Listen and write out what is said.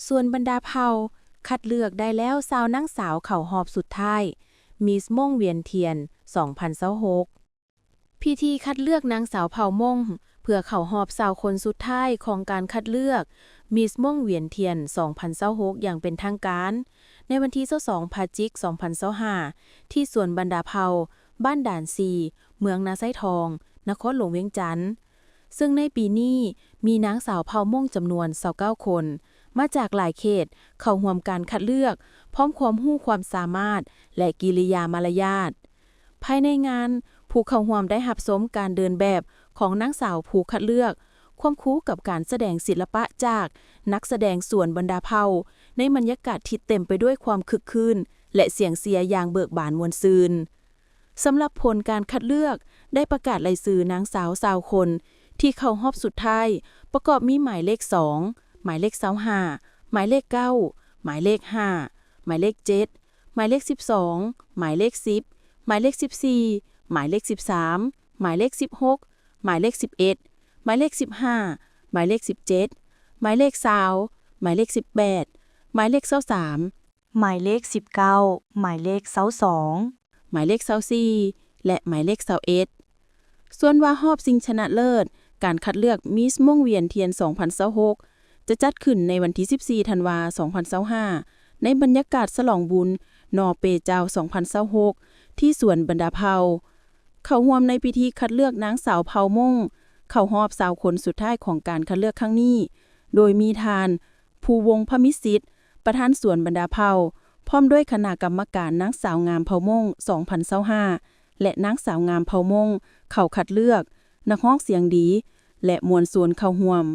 ส่วนบรรดาเผ่าคัดเลือกได้แล้ว20นางสาวเข้ารอบสุดท้ายมิสม่งเวียนเทียน2026พิธีคัดเลือกนางสาวเผ่าม่งเพื่อเข้ารอบ20คนสุดท้ายของการคัดเลือกมิสม่งเวียนเทียน2026อย่างเป็นทางการในวันที่22พฤศจิกายน2025ที่สวนบรรดาเผ่าบ้านด่านซีเมืองนาไซทองนครหลวงเวียงจันทน์ซึ่งในปีนี้มีนางสาวเผ่าม่งจำนวน29คนมาจากหลายเขตเข้าร่วมการคัดเลือกพร้อมความรู้ความสามารถและกิริยามารยาทภายในงานผู้เข้าร่วมได้รับชมการเดินแบบของนางสาวผู้คัดเลือกควบคู่กับการแสดงศิลปะจากนักแสดงส่วนบรรดาเผ่าในบรรยากาศที่เต็มไปด้วยความคึกคืนและเสียงเสียอย่างเบิกบานมวลซืนสำหรับผลการคัดเลือกได้ประกาศรายชื่อนางสาว20คนที่เข้ารอบสุดท้ายประกอบมีหมายเลข2หมายเลข25หมายเลข9หมายเลข5หมายเลข7หมายเลข12หมายเลข10หมายเลข14หมายเลข13หมายเลข16หมายเลข11หมายเลข15หมายเลข17หมายเลข20หมายเลข18หมายเลข23หมายเลข19หมายเลข22หมายเลข24และหมายเลข21ส่วนว่ารอบชิงชนะเลิศการคัดเลือกมิสม่งเวียนเทียน2026จะจัดขึ้นในวันที่14ธันวาคม2025ในบรรยากาศฉลองบุญนอเปเจ้า2026ที่สวนบรรดาเผ่าเข้าร่วมในพิธีคัดเลือกนางสาวเผ่าม่งเข้ารอบ20คนสุดท้ายของการคัดเลือกครั้งนี้โดยมีทานภูวงศ์พมิตรสิทธิ์ประธานสวนบรรดาเผ่าพร้อมด้วยคณะกรรมการนางสาวงามเผ่าม่ง2025และนางสาวงามเผ่าม่งเข้าคัดเลือกนักร้องเสียงดีและมวลชนเข้าร่วม